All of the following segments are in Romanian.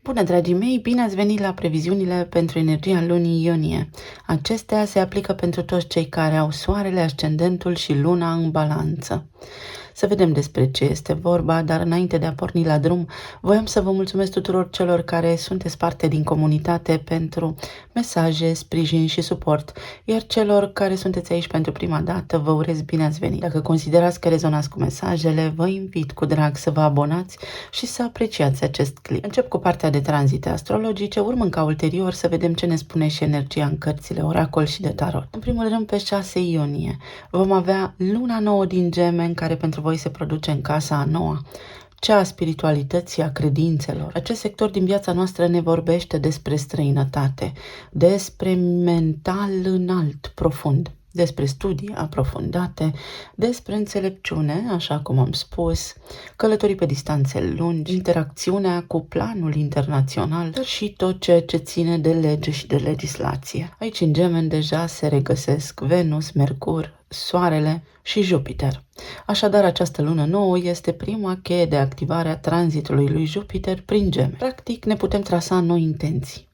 Bună, dragii mei! Bine ați venit la previziunile pentru energia lunii iunie. Acestea se aplică pentru toți cei care au soarele, ascendentul și luna în balanță. Să vedem despre ce este vorba, dar înainte de a porni la drum, voiam să vă mulțumesc tuturor celor care sunteți parte din comunitate pentru mesaje, sprijin și suport, iar celor care sunteți aici pentru prima dată, vă urez bine ați venit. Dacă considerați că rezonați cu mesajele, vă invit cu drag să vă abonați și să apreciați acest clip. Încep cu partea de tranzite astrologice, urmând ca ulterior să vedem ce ne spune și energia în cărțile oracol și de tarot. În primul rând, pe 6 iunie vom avea luna nouă din Gemeni, care pentru voi se produce în casa a noua, cea a spiritualității, a credințelor. Acest sector din viața noastră ne vorbește despre străinătate, despre mental înalt, profund, despre studii aprofundate, despre înțelepciune, așa cum am spus, călătorii pe distanțe lungi, interacțiunea cu planul internațional, dar și tot ceea ce ține de lege și de legislație. Aici în Gemeni deja se regăsesc Venus, Mercur, Soarele și Jupiter. Așadar, această lună nouă este prima cheie de activare a tranzitului lui Jupiter prin Gemeni. Practic, ne putem trasa noi intenții,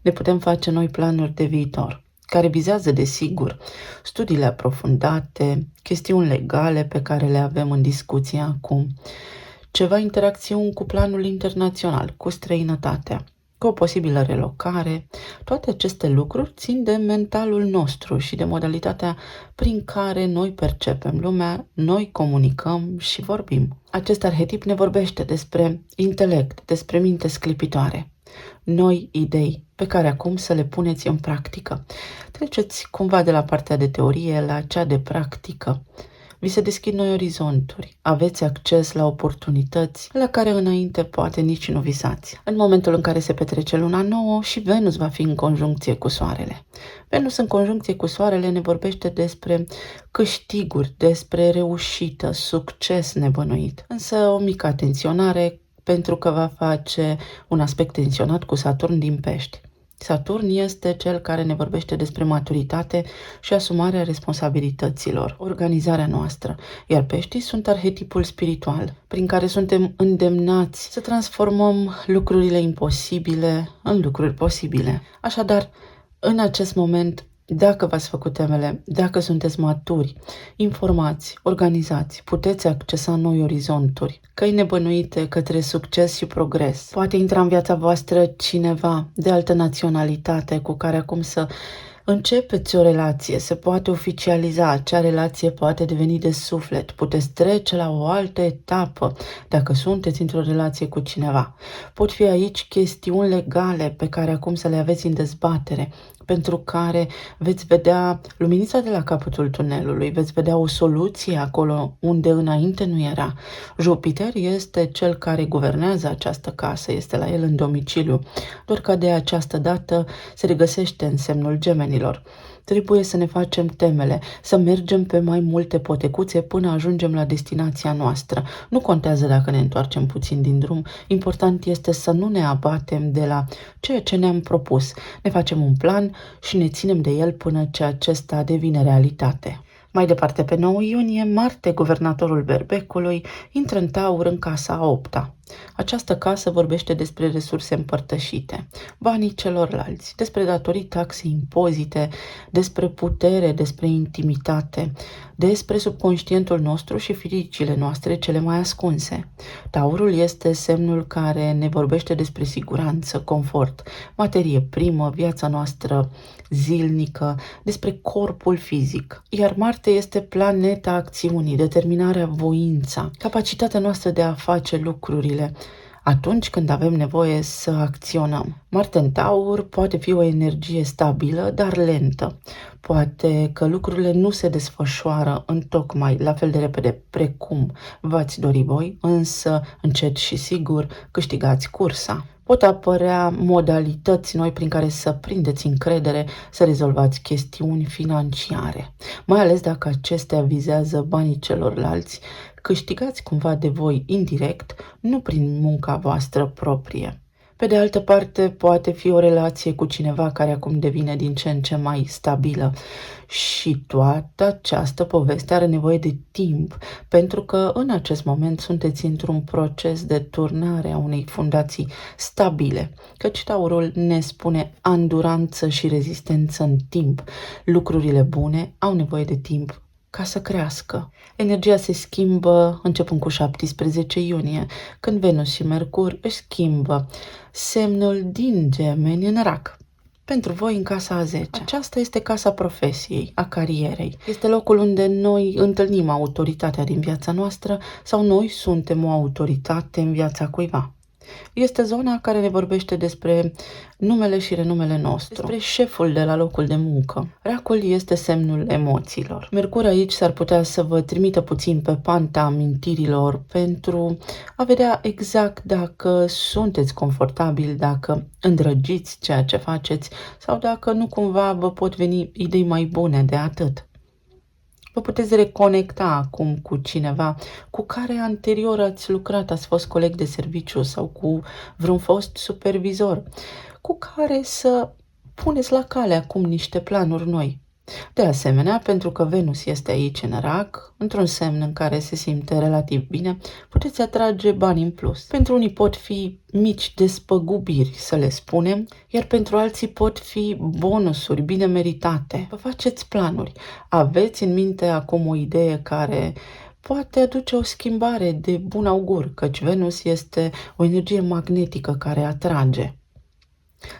ne putem face noi planuri de viitor, care vizează, desigur, studiile aprofundate, chestiuni legale pe care le avem în discuție acum, ceva interacțiuni cu planul internațional, cu străinătatea, cu o posibilă relocare. Toate aceste lucruri țin de mentalul nostru și de modalitatea prin care noi percepem lumea, noi comunicăm și vorbim. Acest arhetip ne vorbește despre intelect, despre minte sclipitoare, noi idei pe care acum să le puneți în practică. Treceți cumva de la partea de teorie la cea de practică. Vi se deschid noi orizonturi, aveți acces la oportunități la care înainte poate nici nu visați. În momentul în care se petrece luna nouă și Venus va fi în conjuncție cu Soarele. Venus în conjuncție cu Soarele ne vorbește despre câștiguri, despre reușită, succes nebănuit. Însă o mică atenționare, pentru că va face un aspect tensionat cu Saturn din Pești. Saturn este cel care ne vorbește despre maturitate și asumarea responsabilităților, organizarea noastră, iar Peștii sunt arhetipul spiritual, prin care suntem îndemnați să transformăm lucrurile imposibile în lucruri posibile. Așadar, în acest moment, dacă v-ați făcut temele, dacă sunteți maturi, informați, organizați, puteți accesa noi orizonturi, căi nebănuite către succes și progres. Poate intra în viața voastră cineva de altă naționalitate cu care acum să începeți o relație, se poate oficializa, acea relație poate deveni de suflet, puteți trece la o altă etapă dacă sunteți într-o relație cu cineva. Pot fi aici chestiuni legale pe care acum să le aveți în dezbatere, pentru care veți vedea luminița de la capătul tunelului, veți vedea o soluție acolo unde înainte nu era. Jupiter este cel care guvernează această casă, este la el în domiciliu, doar că de această dată se regăsește în semnul Gemenilor. Trebuie să ne facem temele, să mergem pe mai multe potecuțe până ajungem la destinația noastră. Nu contează dacă ne întoarcem puțin din drum, important este să nu ne abatem de la ceea ce ne-am propus. Ne facem un plan și ne ținem de el până ce acesta devine realitate. Mai departe, pe 9 iunie, Marte, guvernatorul Berbecului, intră în Taur în casa a 8-a. Această casă vorbește despre resurse împărtășite, banii celorlalți, despre datorii, taxe, impozite, despre putere, despre intimitate, despre subconștientul nostru și firicile noastre cele mai ascunse. Taurul este semnul care ne vorbește despre siguranță, confort, materie primă, viața noastră zilnică, despre corpul fizic. Iar Marte este planeta acțiunii, determinarea, voința, capacitatea noastră de a face lucrurile atunci când avem nevoie să acționăm. Marte în Taur poate fi o energie stabilă, dar lentă. Poate că lucrurile nu se desfășoară întocmai la fel de repede precum v-ați dori voi, însă încet și sigur câștigați cursa. Pot apărea modalități noi prin care să prindeți încredere, să rezolvați chestiuni financiare, mai ales dacă acestea vizează banii celorlalți, câștigați cumva de voi indirect, nu prin munca voastră proprie. Pe Pe de altă parte, poate fi o relație cu cineva care acum devine din ce în ce mai stabilă. Și toată această poveste are nevoie de timp, pentru că în acest moment sunteți într-un proces de turnare a unei fundații stabile, căci Taurul ne spune anduranță și rezistență în timp. Lucrurile bune au nevoie de timp ca să crească. Energia se schimbă începând cu 17 iunie, când Venus și Mercur își schimbă semnul din Gemeni în Rac. Pentru voi în casa a 10. Aceasta este casa profesiei, a carierei. Este locul unde noi întâlnim autoritatea din viața noastră sau noi suntem o autoritate în viața cuiva. Este zona care ne vorbește despre numele și renumele nostru, despre șeful de la locul de muncă. Racul este semnul emoțiilor. Mercur aici s-ar putea să vă trimită puțin pe panta amintirilor pentru a vedea exact dacă sunteți confortabili, dacă îndrăgiți ceea ce faceți sau dacă nu cumva vă pot veni idei mai bune de atât. Vă puteți reconecta acum cu cineva cu care anterior ați lucrat, ați fost coleg de serviciu sau cu vreun fost supervizor, cu care să puneți la cale acum niște planuri noi. De asemenea, pentru că Venus este aici în Rac, într-un semn în care se simte relativ bine, puteți atrage bani în plus. Pentru unii pot fi mici despăgubiri, să le spunem, iar pentru alții pot fi bonusuri bine meritate. Vă faceți planuri. Aveți în minte acum o idee care poate aduce o schimbare de bun augur, căci Venus este o energie magnetică care atrage.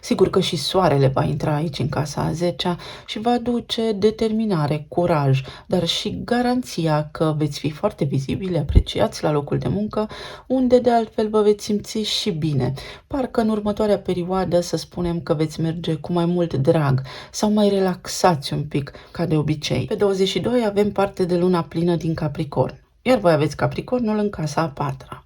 Sigur că și soarele va intra aici în casa a 10-a și va aduce determinare, curaj, dar și garanția că veți fi foarte vizibili, apreciați la locul de muncă, unde de altfel vă veți simți și bine. Parcă în următoarea perioadă să spunem că veți merge cu mai mult drag sau mai relaxați un pic, ca de obicei. Pe 22 avem parte de luna plină din Capricorn, iar voi aveți Capricornul în casa a 4-a.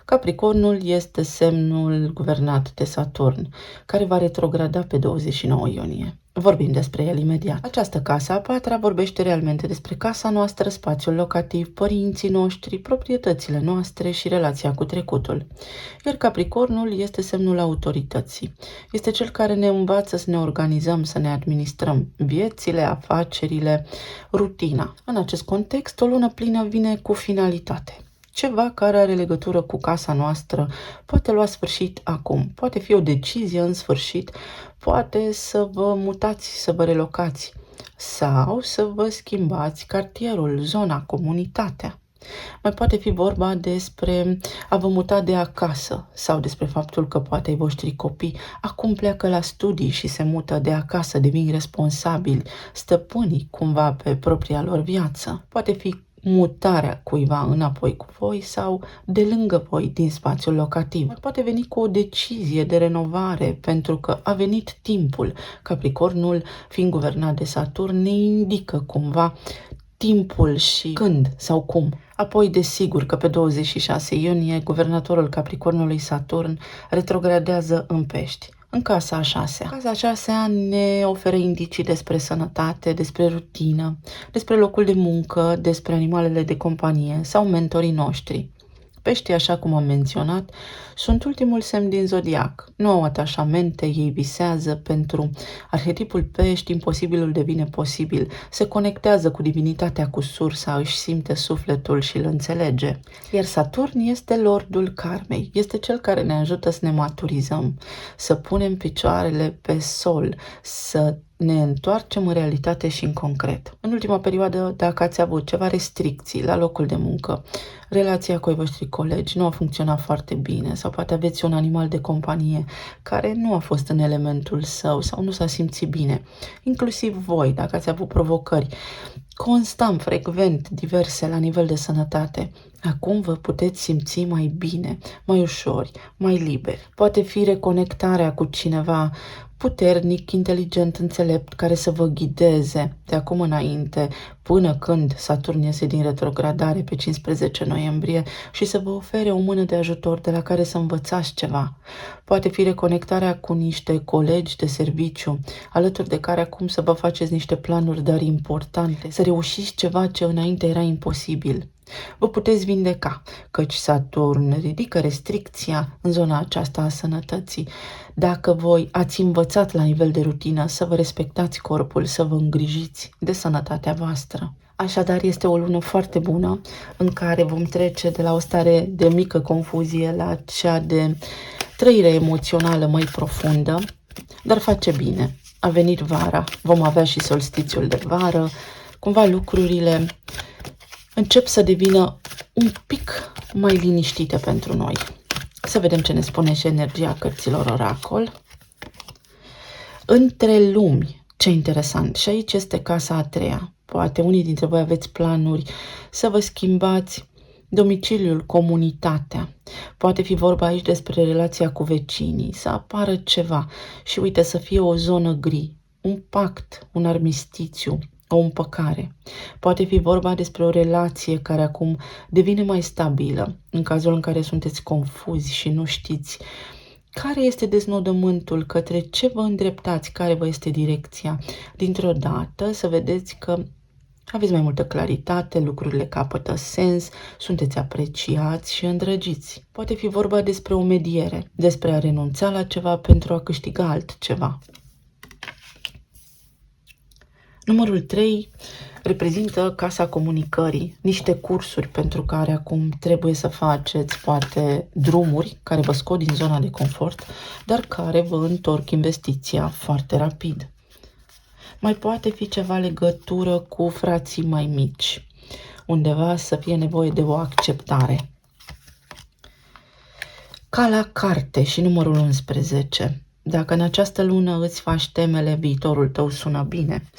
Capricornul este semnul guvernat de Saturn, care va retrograda pe 29 iunie. Vorbim despre el imediat. Această casă a 4-a vorbește realmente despre casa noastră, spațiul locativ, părinții noștri, proprietățile noastre și relația cu trecutul. Iar Capricornul este semnul autorității. Este cel care ne învață să ne organizăm, să ne administrăm viețile, afacerile, rutina. În acest context, o lună plină vine cu finalitate. Ceva care are legătură cu casa noastră poate lua sfârșit acum, poate fi o decizie în sfârșit, poate să vă mutați, să vă relocați sau să vă schimbați cartierul, zona, comunitatea. Mai poate fi vorba despre a vă muta de acasă sau despre faptul că poate ai voștri copii acum pleacă la studii și se mută de acasă, devin responsabili, stăpânii cumva pe propria lor viață. Poate fi mutarea cuiva înapoi cu voi sau de lângă voi din spațiul locativ. Poate veni cu o decizie de renovare pentru că a venit timpul. Capricornul, fiind guvernat de Saturn, ne indică cumva timpul și când sau cum. Apoi, desigur că pe 26 iunie, guvernatorul Capricornului Saturn retrogradează în Pești, în casa a 6-a. Casa a 6-a ne oferă indicii despre sănătate, despre rutină, despre locul de muncă, despre animalele de companie sau mentorii noștri. Peștii, așa cum am menționat, sunt ultimul semn din zodiac. Nu au atașamente, ei visează. Pentru arhetipul pești, imposibilul devine posibil. Se conectează cu divinitatea, cu sursa, își simte sufletul și îl înțelege. Iar Saturn este lordul karmei. Este cel care ne ajută să ne maturizăm, să punem picioarele pe sol, să ne întoarcem în realitate și în concret. În ultima perioadă, dacă ați avut ceva restricții la locul de muncă, relația cu ai voștri colegi nu a funcționat foarte bine sau poate aveți un animal de companie care nu a fost în elementul său sau nu s-a simțit bine, inclusiv voi, dacă ați avut provocări constant, frecvent, diverse la nivel de sănătate, acum vă puteți simți mai bine, mai ușori, mai liberi. Poate fi reconectarea cu cineva puternic, inteligent, înțelept, care să vă ghideze de acum înainte, până când Saturn iese din retrogradare pe 15 noiembrie și să vă ofere o mână de ajutor de la care să învățați ceva. Poate fi reconectarea cu niște colegi de serviciu, alături de care acum să vă faceți niște planuri, dar importante, să reușiți ceva ce înainte era imposibil. Vă puteți vindeca, căci Saturn ridică restricția în zona aceasta a sănătății. Dacă voi ați învățat la nivel de rutină să vă respectați corpul, să vă îngrijiți de sănătatea voastră. Așadar, este o lună foarte bună în care vom trece de la o stare de mică confuzie la cea de trăire emoțională mai profundă, dar face bine. A venit vara, vom avea și solstițiul de vară, cumva lucrurile încep să devină un pic mai liniștite pentru noi. Să vedem ce ne spune și energia cărților oracol. Între lumi, ce interesant, și aici este casa a treia. Poate unii dintre voi aveți planuri să vă schimbați domiciliul, comunitatea. Poate fi vorba aici despre relația cu vecinii, să apară ceva și uite să fie o zonă gri, un pact, un armistițiu, o împăcare. Poate fi vorba despre o relație care acum devine mai stabilă, în cazul în care sunteți confuzi și nu știți care este deznodământul, către ce vă îndreptați, care vă este direcția. Dintr-o dată să vedeți că aveți mai multă claritate, lucrurile capătă sens, sunteți apreciați și îndrăgiți. Poate fi vorba despre o mediere, despre a renunța la ceva pentru a câștiga altceva. Numărul 3 reprezintă casa comunicării, niște cursuri pentru care acum trebuie să faceți poate drumuri care vă scot din zona de confort, dar care vă întorc investiția foarte rapid. Mai poate fi ceva legătură cu frații mai mici, undeva să fie nevoie de o acceptare. Ca la carte și numărul 11. Dacă în această lună îți faci temele, viitorul tău sună bine.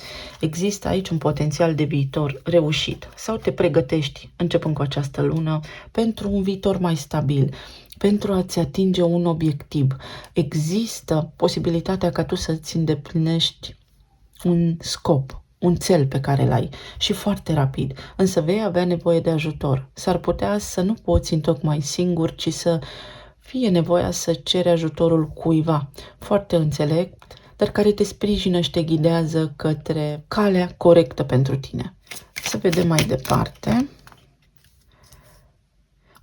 Există aici un potențial de viitor reușit sau te pregătești, începând cu această lună, pentru un viitor mai stabil, pentru a-ți atinge un obiectiv. Există posibilitatea ca tu să-ți îndeplinești un scop, un cel pe care l-ai și foarte rapid, însă vei avea nevoie de ajutor. S-ar putea să nu poți întocmai singur, ci să fie nevoia să ceri ajutorul cuiva foarte înțelept, dar care te sprijină și te ghidează către calea corectă pentru tine. Să vedem mai departe.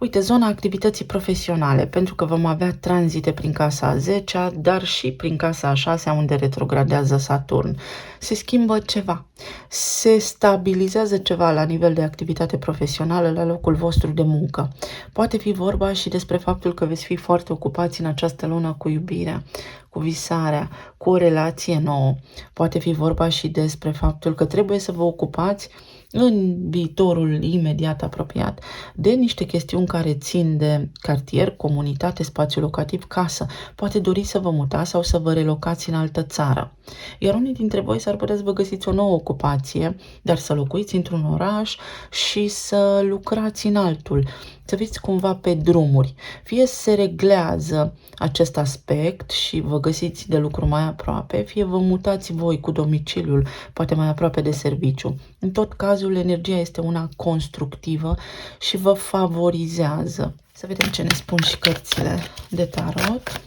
Uite, zona activității profesionale, pentru că vom avea tranzite prin casa a 10-a, dar și prin casa a 6-a, unde retrogradează Saturn. Se schimbă ceva, se stabilizează ceva la nivel de activitate profesională la locul vostru de muncă. Poate fi vorba și despre faptul că veți fi foarte ocupați în această lună cu iubirea, cu visarea, cu o relație nouă. Poate fi vorba și despre faptul că trebuie să vă ocupați în viitorul imediat apropiat de niște chestiuni care țin de cartier, comunitate, spațiu locativ, casă. Poate doriți să vă mutați sau să vă relocați în altă țară. Iar unii dintre voi s-ar putea să vă găsiți o nouă ocupație, dar să locuiți într-un oraș și să lucrați în altul, să fiți cumva pe drumuri. Fie se reglează acest aspect și vă găsiți de lucru mai aproape, fie vă mutați voi cu domiciliul, poate mai aproape de serviciu. În tot cazul, energia este una constructivă și vă favorizează. Să vedem ce ne spun și cărțile de tarot.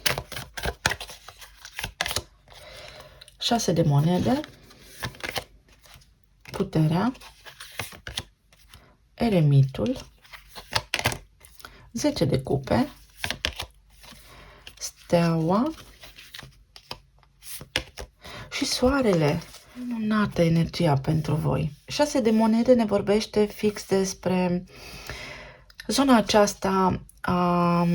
6 de monede, puterea, eremitul, 10 de cupe, steaua și soarele. Minunată energia pentru voi. 6 de monede ne vorbește fix despre zona aceasta a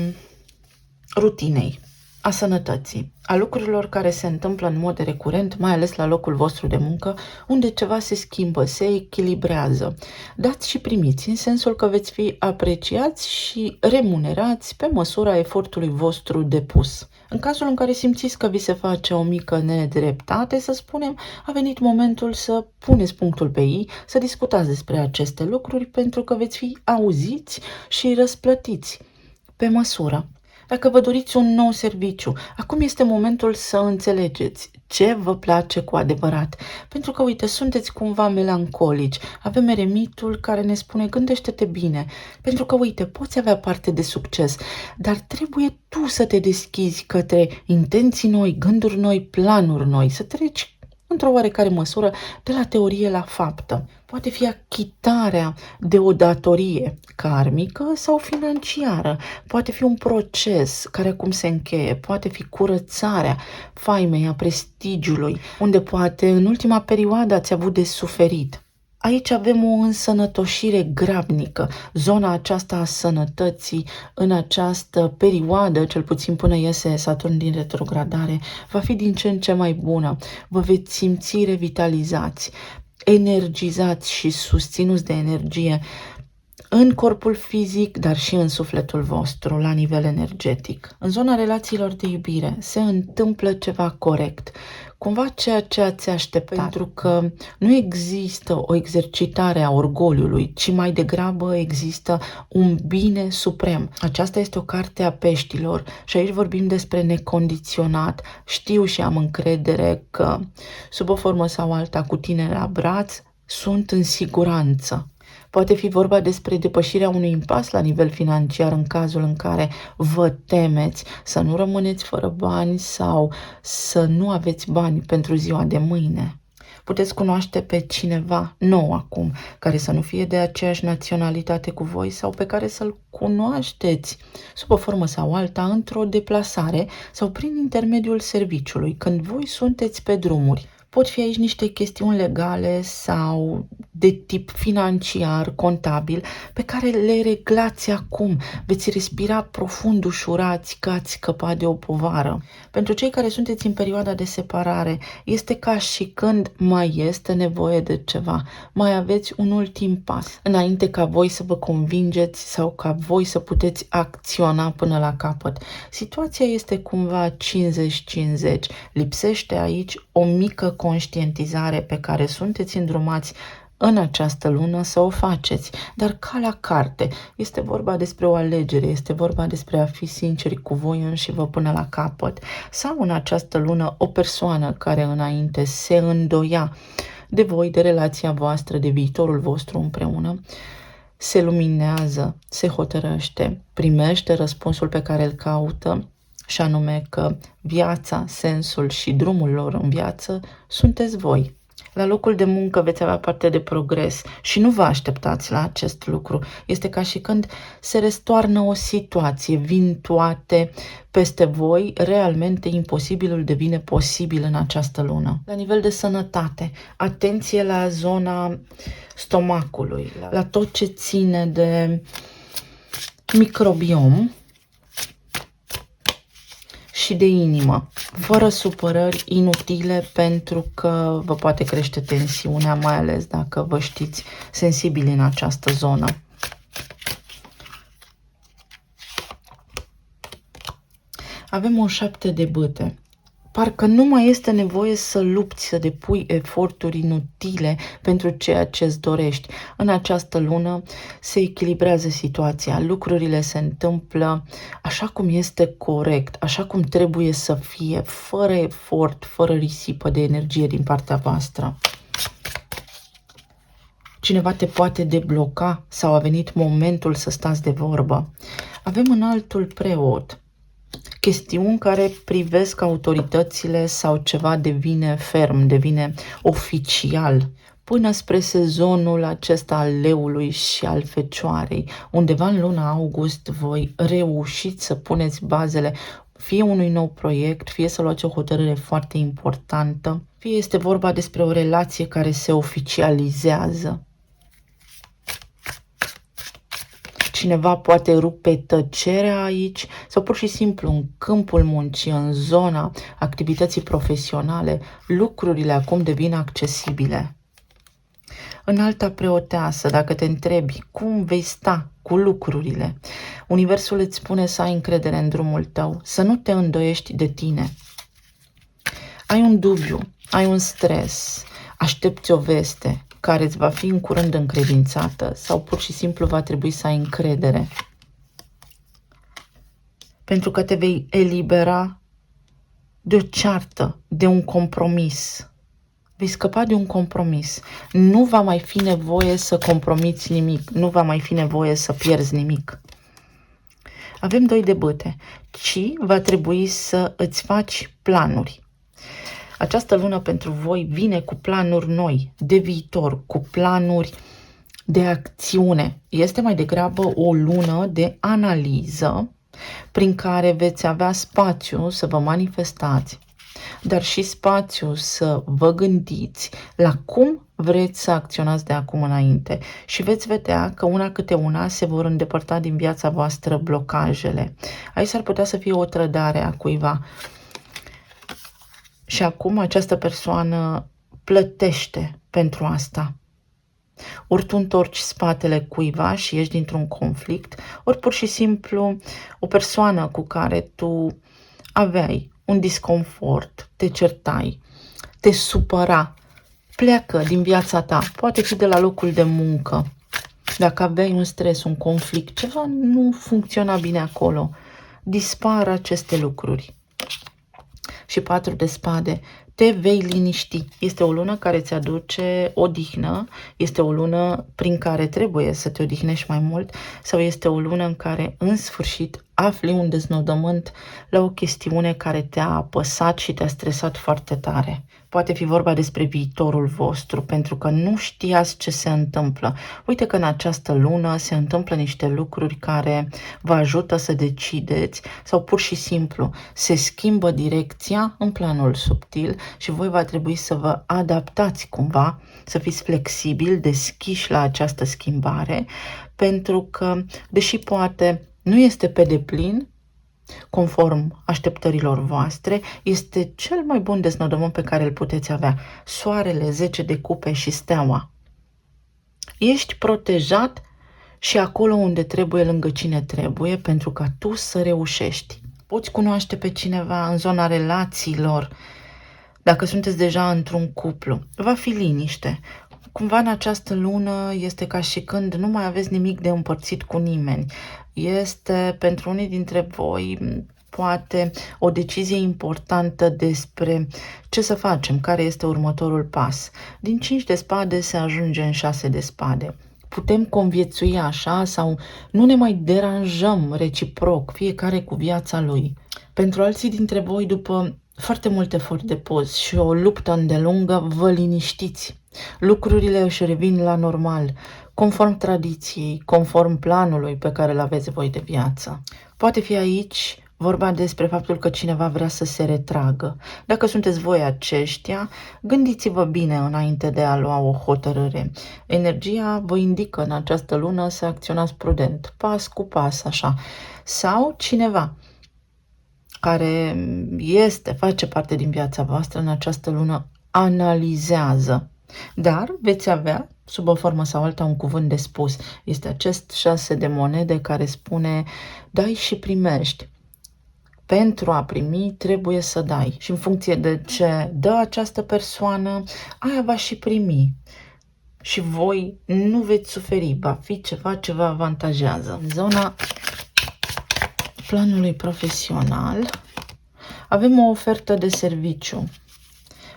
rutinei, a sănătății, a lucrurilor care se întâmplă în mod recurent, mai ales la locul vostru de muncă, unde ceva se schimbă, se echilibrează. Dați și primiți, în sensul că veți fi apreciați și remunerați pe măsura efortului vostru depus. În cazul în care simțiți că vi se face o mică nedreptate, să spunem, a venit momentul să puneți punctul pe i, să discutați despre aceste lucruri, pentru că veți fi auziți și răsplătiți pe măsură. Dacă vă doriți un nou serviciu, acum este momentul să înțelegeți ce vă place cu adevărat. Pentru că, uite, sunteți cumva melancolici. Avem eremitul care ne spune gândește-te bine. Pentru că, uite, poți avea parte de succes, dar trebuie tu să te deschizi către intenții noi, gânduri noi, planuri noi, să treci într-o oarecare măsură de la teorie la faptă. Poate fi achitarea de o datorie karmică sau financiară. Poate fi un proces care acum se încheie. Poate fi curățarea faimei, a prestigiului, unde poate în ultima perioadă ați avut de suferit. Aici avem o însănătoșire grabnică. Zona aceasta a sănătății în această perioadă, cel puțin până iese Saturn din retrogradare, va fi din ce în ce mai bună. Vă veți simți revitalizați, energizați și susținuți de energie în corpul fizic, dar și în sufletul vostru, la nivel energetic. În zona relațiilor de iubire se întâmplă ceva corect, cumva ceea ce ați așteptat, pentru că nu există o exercitare a orgoliului, ci mai degrabă există un bine suprem. Aceasta este o carte a peștilor și aici vorbim despre necondiționat. Știu și am încredere că, sub o formă sau alta, cu tine la braț, sunt în siguranță. Poate fi vorba despre depășirea unui impas la nivel financiar în cazul în care vă temeți să nu rămâneți fără bani sau să nu aveți bani pentru ziua de mâine. Puteți cunoaște pe cineva nou acum, care să nu fie de aceeași naționalitate cu voi sau pe care să-l cunoașteți sub o formă sau alta într-o deplasare sau prin intermediul serviciului, când voi sunteți pe drumuri. Pot fi aici niște chestiuni legale sau de tip financiar, contabil, pe care le reglați acum. Veți respira profund, ușurați, că ați scăpat de o povară. Pentru cei care sunteți în perioada de separare, este ca și când mai este nevoie de ceva. Mai aveți un ultim pas, înainte ca voi să vă convingeți sau ca voi să puteți acționa până la capăt. Situația este cumva 50-50. Lipsește aici o mică conștientizare pe care sunteți îndrumați în această lună să o faceți, dar ca la carte. Este vorba despre o alegere, este vorba despre a fi sinceri cu voi înși vă până la capăt. Sau în această lună o persoană care înainte se îndoia de voi, de relația voastră, de viitorul vostru împreună, se luminează, se hotărăște, primește răspunsul pe care îl caută, și anume că viața, sensul și drumul lor în viață sunteți voi. La locul de muncă veți avea parte de progres și nu vă așteptați la acest lucru. Este ca și când se restoarnă o situație, vin toate peste voi, realmente imposibilul devine posibil în această lună. La nivel de sănătate, atenție la zona stomacului, la tot ce ține de microbiom și de inimă, fără supărări inutile, pentru că vă poate crește tensiunea, mai ales dacă vă știți sensibili în această zonă. Avem un 7 de bâte. Parcă nu mai este nevoie să lupți, să depui eforturi inutile pentru ceea ce îți dorești. În această lună se echilibrează situația, lucrurile se întâmplă așa cum este corect, așa cum trebuie să fie, fără efort, fără risipă de energie din partea voastră. Cineva te poate debloca sau a venit momentul să stați de vorbă. Avem un altul preot. Chestiuni care privesc autoritățile sau ceva devine ferm, devine oficial, până spre sezonul acesta al leului și al fecioarei. Undeva în luna august voi reușiți să puneți bazele fie unui nou proiect, fie să luați o hotărâre foarte importantă, fie este vorba despre o relație care se oficializează. Cineva poate rupe tăcerea aici sau pur și simplu în câmpul muncii, în zona activității profesionale, lucrurile acum devin accesibile. Înalta preoteasă, dacă te întrebi cum vei sta cu lucrurile, Universul îți spune să ai încredere în drumul tău, să nu te îndoiești de tine. Ai un dubiu, ai un stres, aștepți o veste care îți va fi în curând încredințată sau pur și simplu va trebui să ai încredere. Pentru că te vei elibera de o ceartă, de un compromis. Vei scăpa de un compromis. Nu va mai fi nevoie să compromiți nimic. Nu va mai fi nevoie să pierzi nimic. Avem 2 de bâte. Ci va trebui să îți faci planuri. Această lună pentru voi vine cu planuri noi, de viitor, cu planuri de acțiune. Este mai degrabă o lună de analiză prin care veți avea spațiu să vă manifestați, dar și spațiu să vă gândiți la cum vreți să acționați de acum înainte și veți vedea că una câte una se vor îndepărta din viața voastră blocajele. Aici s-ar putea să fie o trădare a cuiva și acum această persoană plătește pentru asta. Ori tu întorci spatele cuiva și ieși dintr-un conflict, ori pur și simplu o persoană cu care tu aveai un disconfort, te certai, te supăra, pleacă din viața ta, poate fi de la locul de muncă. Dacă aveai un stres, un conflict, ceva nu funcționa bine acolo, dispar aceste lucruri. Și 4 de spade, te vei liniști. Este o lună care îți aduce odihnă, este o lună prin care trebuie să te odihnești mai mult sau este o lună în care în sfârșit afli un deznodământ la o chestiune care te-a apăsat și te-a stresat foarte tare. Poate fi vorba despre viitorul vostru, pentru că nu știați ce se întâmplă. Uite că în această lună se întâmplă niște lucruri care vă ajută să decideți sau pur și simplu se schimbă direcția în planul subtil și voi va trebui să vă adaptați cumva, să fiți flexibili, deschiși la această schimbare, pentru că, deși poate nu este pe deplin conform așteptărilor voastre, este cel mai bun deznodământ pe care îl puteți avea. Soarele, 10 de cupe și steaua. Ești protejat și acolo unde trebuie, lângă cine trebuie, pentru ca tu să reușești. Poți cunoaște pe cineva în zona relațiilor, dacă sunteți deja într-un cuplu. Va fi liniște. Cumva în această lună este ca și când nu mai aveți nimic de împărțit cu nimeni. Este pentru unii dintre voi poate o decizie importantă despre ce să facem, care este următorul pas. Din 5 de spade se ajunge în 6 de spade. Putem conviețui așa sau nu ne mai deranjăm reciproc, fiecare cu viața lui. Pentru alții dintre voi, după foarte mult efort depus și o luptă îndelungă, vă liniștiți. Lucrurile își revin la normal, conform tradiției, conform planului pe care îl aveți voi de viață. Poate fi aici vorba despre faptul că cineva vrea să se retragă. Dacă sunteți voi aceștia, gândiți-vă bine înainte de a lua o hotărâre. Energia vă indică în această lună să acționați prudent, pas cu pas, așa. Sau cineva care face parte din viața voastră în această lună analizează. Dar veți avea, sub o formă sau alta, un cuvânt de spus. Este acest 6 de monede care spune dai și primești. Pentru a primi trebuie să dai. Și în funcție de ce dă această persoană, aia va și primi. Și voi nu veți suferi, va fi ceva ce vă avantajează. În zona planului profesional avem o ofertă de serviciu.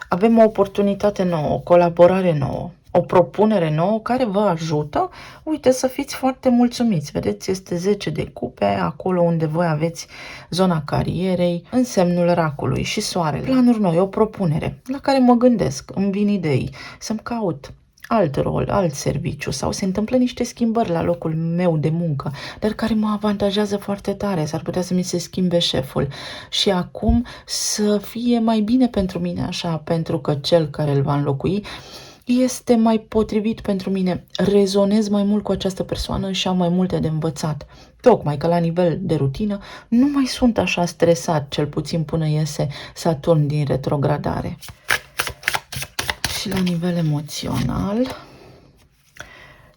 Avem o oportunitate nouă, o colaborare nouă, o propunere nouă care vă ajută, uite, să fiți foarte mulțumiți. Vedeți, este 10 de cupe, acolo unde voi aveți zona carierei, în semnul racului și soarele. Planuri noi, o propunere la care mă gândesc, îmi vin idei, să-mi caut alt rol, alt serviciu sau se întâmplă niște schimbări la locul meu de muncă, dar care mă avantajează foarte tare. S-ar putea să mi se schimbe șeful și acum să fie mai bine pentru mine așa, pentru că cel care îl va înlocui este mai potrivit pentru mine. Rezonez mai mult cu această persoană și am mai multe de învățat. Tocmai că la nivel de rutină nu mai sunt așa stresat, cel puțin până iese Saturn din retrogradare. Și la nivel emoțional,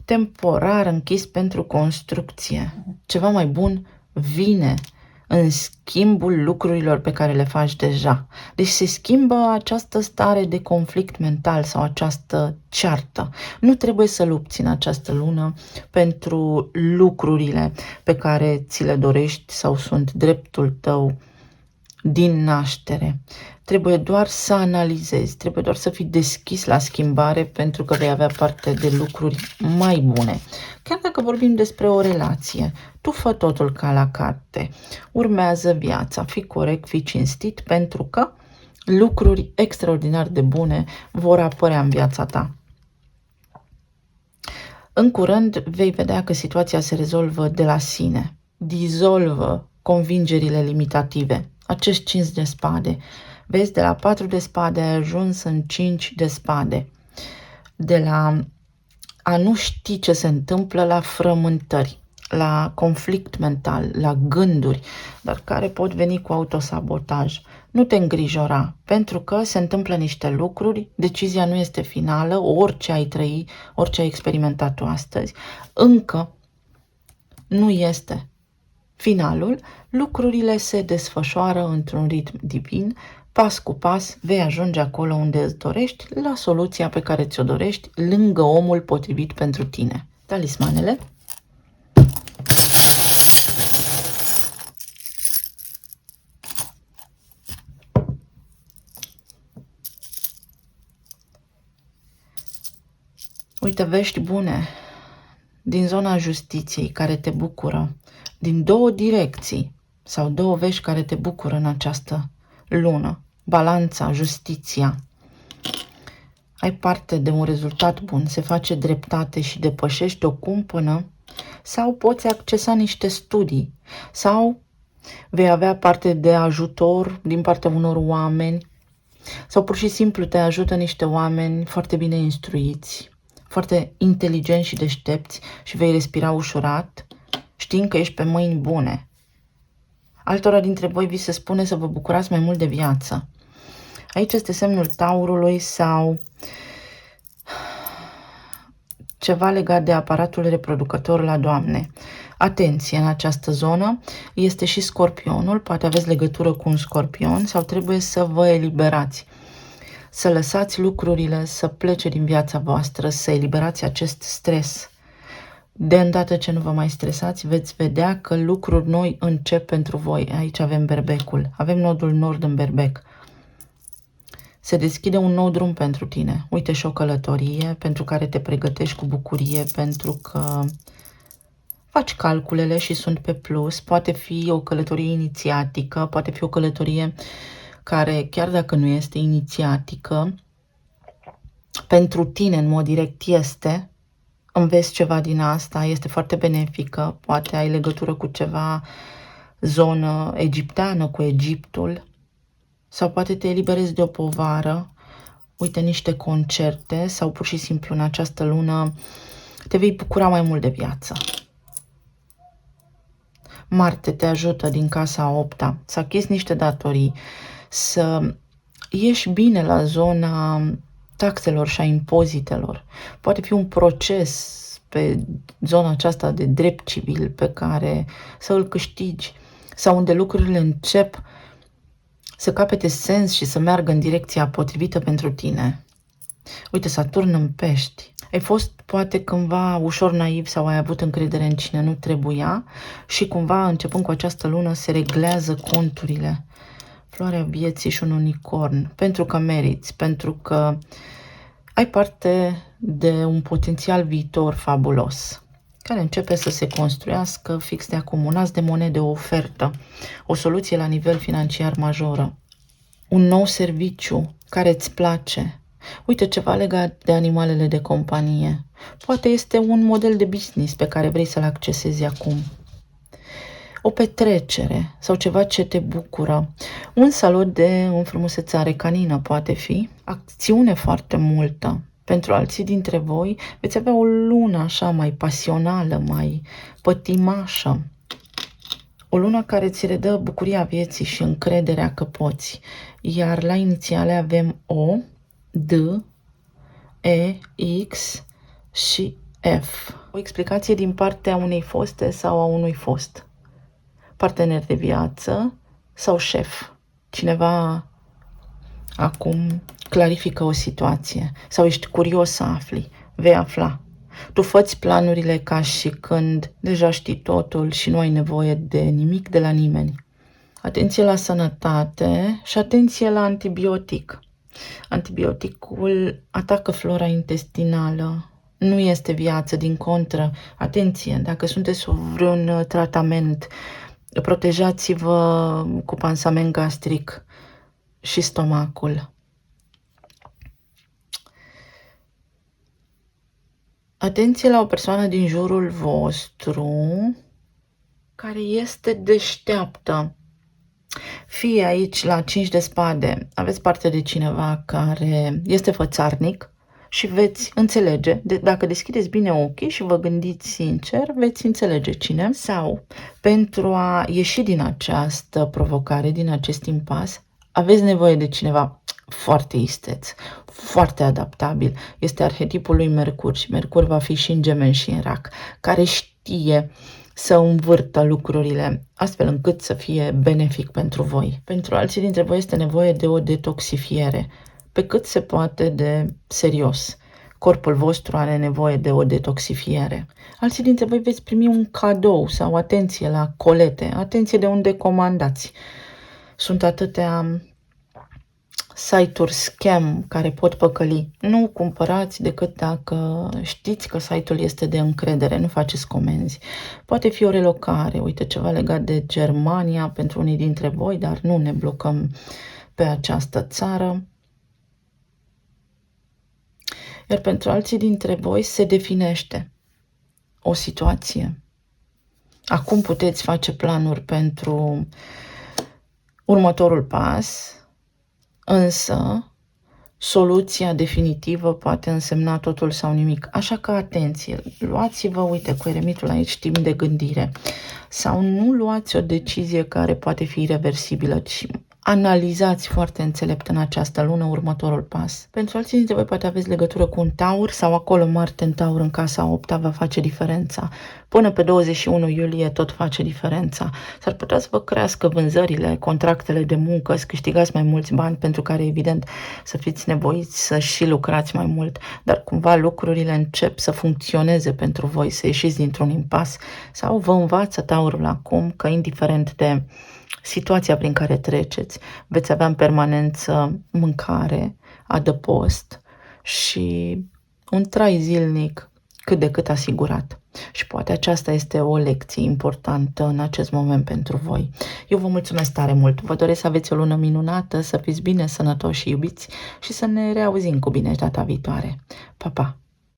temporar închis pentru construcție. Ceva mai bun vine în schimbul lucrurilor pe care le faci deja. Deci se schimbă această stare de conflict mental sau această ceartă. Nu trebuie să lupți în această lună pentru lucrurile pe care ți le dorești sau sunt dreptul tău din naștere. Trebuie doar să analizezi, trebuie doar să fii deschis la schimbare pentru că vei avea parte de lucruri mai bune. Chiar dacă vorbim despre o relație, tu fă totul ca la carte. Urmează viața, fii corect, fii cinstit pentru că lucruri extraordinar de bune vor apărea în viața ta. În curând vei vedea că situația se rezolvă de la sine. Dizolvă convingerile limitative. Acești 5 de spade. Vezi, de la 4 de spade ai ajuns în 5 de spade. De la a nu ști ce se întâmplă la frământări, la conflict mental, la gânduri, dar care pot veni cu autosabotaj. Nu te îngrijora, pentru că se întâmplă niște lucruri, decizia nu este finală, orice ai trăi, orice ai experimentat tu astăzi, încă nu este finalul, lucrurile se desfășoară într-un ritm divin, pas cu pas vei ajunge acolo unde îți dorești, la soluția pe care ți-o dorești, lângă omul potrivit pentru tine. Talismanele. Uite, vești bune din zona justiției care te bucură, din 2 direcții sau 2 vești care te bucură în această lună. Balanța, justiția. Ai parte de un rezultat bun, se face dreptate și depășești o cumpănă sau poți accesa niște studii sau vei avea parte de ajutor din partea unor oameni sau pur și simplu te ajută niște oameni foarte bine instruiți, foarte inteligenți și deștepți și vei respira ușurat, știind că ești pe mâini bune. Altora dintre voi vi se spune să vă bucurați mai mult de viață. Aici este semnul taurului sau ceva legat de aparatul reproducător la doamne. Atenție, în această zonă este și scorpionul, poate aveți legătură cu un scorpion sau trebuie să vă eliberați. Să lăsați lucrurile să plece din viața voastră, să eliberați acest stres. De îndată ce nu vă mai stresați, veți vedea că lucruri noi încep pentru voi. Aici avem berbecul, avem nodul nord în berbec. Se deschide un nou drum pentru tine. Uite și o călătorie pentru care te pregătești cu bucurie pentru că faci calculele și sunt pe plus. Poate fi o călătorie inițiatică, poate fi o călătorie care, chiar dacă nu este inițiatică, pentru tine în mod direct este. Înveți ceva din asta, este foarte benefică, poate ai legătură cu ceva zonă egipteană, cu Egiptul, sau poate te eliberezi de o povară, uite niște concerte sau pur și simplu în această lună te vei bucura mai mult de viață. Marte te ajută din casa 8-a să achizi niște datorii, să ieși bine la zona taxelor și a impozitelor. Poate fi un proces pe zona aceasta de drept civil pe care să îl câștigi sau unde lucrurile încep să capete sens și să meargă în direcția potrivită pentru tine. Uite, Saturn în Pești. Ai fost poate cândva ușor naiv sau ai avut încredere în cine nu trebuia și cumva începând cu această lună se reglează conturile. Floarea vieții și un unicorn, pentru că meriți, pentru că ai parte de un potențial viitor fabulos, care începe să se construiască fix de acum. Un as de monede, o ofertă, o soluție la nivel financiar majoră, un nou serviciu care îți place. Uite, ceva legat de animalele de companie. Poate este un model de business pe care vrei să-l accesezi acum. O petrecere sau ceva ce te bucură. Un salon de înfrumusețare canină poate fi. Acțiune foarte multă. Pentru alții dintre voi veți avea o lună așa mai pasională, mai pătimașă. O lună care îți redă bucuria vieții și încrederea că poți. Iar la inițiale avem O, D, E, X și F. O explicație din partea unei foste sau a unui fost. Partener de viață sau șef. Cineva acum clarifică o situație sau ești curios să afli, vei afla. Tu fă-ți planurile ca și când deja știi totul și nu ai nevoie de nimic de la nimeni. Atenție la sănătate și atenție la antibiotic. Antibioticul atacă flora intestinală. Nu este viață, din contră. Atenție, dacă sunteți sub vreun tratament, protejați-vă cu pansament gastric și stomacul. Atenție la o persoană din jurul vostru care este deșteaptă. Fie aici la 5 de spade aveți parte de cineva care este fățarnic și veți înțelege, dacă deschideți bine ochii și vă gândiți sincer, veți înțelege cine. Sau pentru a ieși din această provocare, din acest impas, aveți nevoie de cineva foarte isteț, foarte adaptabil. Este arhetipul lui Mercur și Mercur va fi și în Gemeni și în Rac, care știe să învârtă lucrurile astfel încât să fie benefic pentru voi. Pentru alții dintre voi este nevoie de o detoxifiere, pe cât se poate de serios. Corpul vostru are nevoie de o detoxifiere. Alții dintre voi veți primi un cadou sau atenție la colete, atenție de unde comandați. Sunt atâtea site-uri scam care pot păcăli. Nu cumpărați decât dacă știți că site-ul este de încredere, nu faceți comenzi. Poate fi o relocare, uite, ceva legat de Germania pentru unii dintre voi, dar nu ne blocăm pe această țară. Iar pentru alții dintre voi se definește o situație. Acum puteți face planuri pentru următorul pas, însă soluția definitivă poate însemna totul sau nimic. Așa că atenție, luați-vă, uite, cu eremitul aici timp de gândire. Sau nu luați o decizie care poate fi irreversibilă, ci analizați foarte înțelept în această lună următorul pas. Pentru alții dintre voi poate aveți legătură cu un taur sau acolo Marte în taur în casa 8 va face diferența. Până pe 21 iulie tot face diferența. S-ar putea să vă crească vânzările, contractele de muncă, să câștigați mai mulți bani pentru care evident să fiți nevoiți să și lucrați mai mult, dar cumva lucrurile încep să funcționeze pentru voi, să ieșiți dintr-un impas sau vă învață taurul acum că indiferent de situația prin care treceți, veți avea în permanență mâncare, adăpost și un trai zilnic cât de cât asigurat. Și poate aceasta este o lecție importantă în acest moment pentru voi. Eu vă mulțumesc tare mult. Vă doresc să aveți o lună minunată, să fiți bine, sănătoși și iubiți și să ne reauzim cu bine data viitoare. Pa, pa!